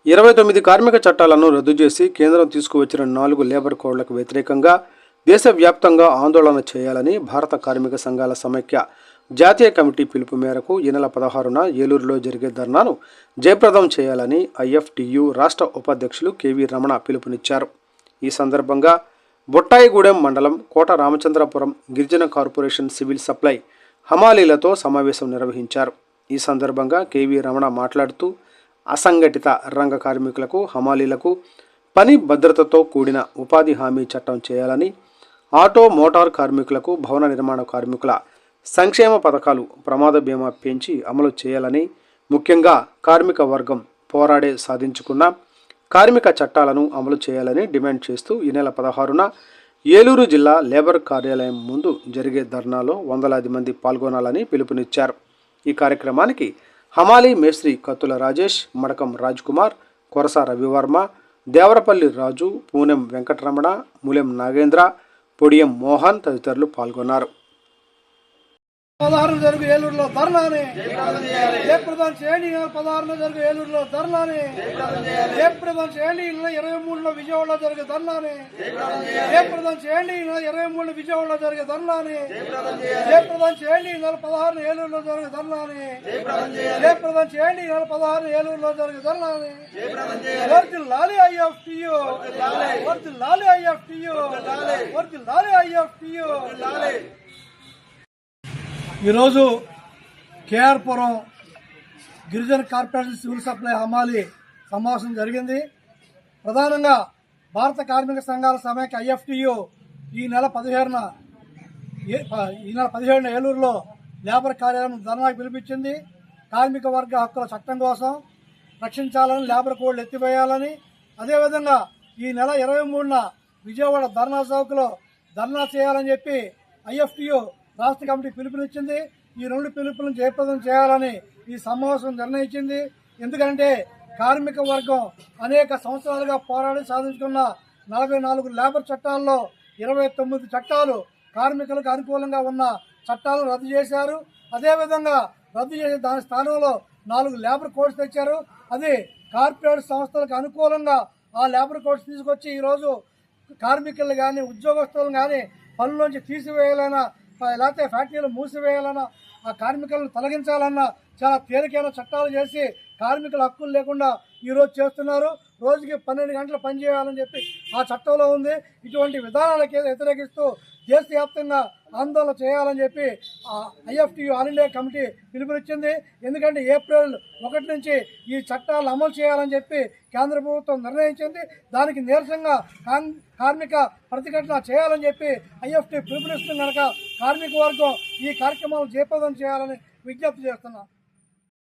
29 కార్మిక చట్టాలను రద్దు చేసి కేంద్రం తీసుకువచ్చిన 4 లేబర్ కోడ్లకు వ్యతిరేకంగా దేశవ్యాప్తంగా ఆందోళన చేయాలని భారత కార్మిక సంఘాల సమైక్య జాతీయ కమిటీ పిలుపు మేరకు ఈ నెల 16న ఏలూరులో జరిగే ధర్నాను జయప్రదం చేయాలని ఐఎఫ్టియు రాష్ట్ర ఉపాధ్యక్షులు కెవి రమణ పిలుపునిచ్చారు. ఈ సందర్భంగా బొట్టాయిగూడెం మండలం కోట రామచంద్రపురం గిరిజన కార్పొరేషన్ సివిల్ సప్లై హమాలీలతో సమావేశం నిర్వహించారు. ఈ సందర్భంగా కెవి రమణ మాట్లాడుతూ అసంఘటిత రంగ కార్మికులకు హమాలీలకు పని భద్రతతో కూడిన ఉపాధి హామీ చట్టం చేయాలని, ఆటో మోటార్ కార్మికులకు భవన నిర్మాణ కార్మికుల సంక్షేమ పథకాలు ప్రమాద బీమా పెంచి అమలు చేయాలని, ముఖ్యంగా కార్మిక వర్గం పోరాడే సాధించుకున్న కార్మిక చట్టాలను అమలు చేయాలని డిమాండ్ చేస్తూ ఈ నెల 16న ఏలూరు జిల్లా లేబర్ కార్యాలయం ముందు జరిగే ధర్నాలో వందలాది మంది పాల్గొనాలని పిలుపునిచ్చారు. ఈ కార్యక్రమానికి హమాలీ మేస్త్రి కత్తుల రాజేష్, మడకం రాజ్ కుమార్, కొరస రవివర్మ, దేవరపల్లి రాజు, పూనెం వెంకటరమణ, మూలెం నాగేంద్ర, పొడియం మోహన్ తదితరులు పాల్గొన్నారు. 16 జరుగు ఏలూరులో ధర్నాని జయప్రదం చేయండి. 16 జరుగు ఏలూరులో ధర్నాని జయప్రదం చేయండి. 23లో విజయవాడలో జరిగే ధర్నాని జయప్రదం చేయండి. 23 విజయవాడలో జరిగే ధర్నాని జయప్రదం చేయండి. 16 ఏలూరులో జరిగే ధర్నాని జయప్రదం చేయండి. 16 ఏలూరులో జరిగే ధర్నాని వర్ధిల్లాలి ఐఎఫ్టియు, వర్ధిల్లాలి ఐఎఫ్టియు, వర్ధిల్లాలి ఐఎఫ్టియు. ఈరోజు కేఆర్పురం గిరిజన కార్పొరేషన్ సివిల్ సప్లై హమాలీ సమావేశం జరిగింది. ప్రధానంగా భారత కార్మిక సంఘాల సమైక్య ఐఎఫ్టియు ఈ నెల 17న ఏలూరులో లేబర్ కార్యాలయం ధర్నాకు పిలిపించింది. కార్మిక వర్గ హక్కుల చట్టం కోసం రక్షించాలని, లేబర్ కోడ్లు ఎత్తివేయాలని, అదేవిధంగా ఈ నెల 23న విజయవాడ ధర్నా చౌక్లో ధర్నా చేయాలని చెప్పి ఐఎఫ్టియు రాష్ట్ర కమిటీ పిలుపునిచ్చింది. ఈ 2 పిలుపులను జయప్రదం చేయాలని ఈ సమావేశం నిర్ణయించింది. ఎందుకంటే కార్మిక వర్గం అనేక సంవత్సరాలుగా పోరాడి సాధించుకున్న 44 లేబర్ చట్టాల్లో 29 చట్టాలు కార్మికులకు అనుకూలంగా ఉన్న చట్టాలను రద్దు చేశారు. అదేవిధంగా రద్దు చేసే దాని స్థానంలో 4 లేబర్ కోడ్స్ తెచ్చారు. అది కార్పొరేట్ సంస్థలకు అనుకూలంగా ఆ లేబర్ కోడ్స్ తీసుకొచ్చి ఈరోజు కార్మికులు కానీ ఉద్యోగస్తులను కానీ పనుల్లోంచి తీసివేయాలన్నా, లేకపోతే ఫ్యాక్టరీలు మూసివేయాలన్నా, ఆ కార్మికులను తొలగించాలన్నా చాలా తేలికైన చట్టాలు చేసి కార్మికుల హక్కులు లేకుండా ఈరోజు చేస్తున్నారు. రోజుకి 12 గంటలు పనిచేయాలని చెప్పి ఆ చట్టంలో ఉంది. ఇటువంటి విధానాలకి వ్యతిరేకిస్తూ దేశవ్యాప్తంగా ఆందోళన చేయాలని చెప్పి ఐఎఫ్టియు ఆల్ ఇండియా కమిటీ పిలుపునిచ్చింది. ఎందుకంటే ఏప్రిల్ 1 నుంచి ఈ చట్టాలు అమలు చేయాలని చెప్పి కేంద్ర ప్రభుత్వం నిర్ణయించింది. దానికి నిరసనగా కార్మిక ప్రతిఘటన చేయాలని చెప్పి ఐఎఫ్టి పిలుపునిస్తుంది కనుక కార్మిక వర్గం ఈ కార్యక్రమాలు జయప్రదం చేయాలని విజ్ఞప్తి చేస్తున్నాం.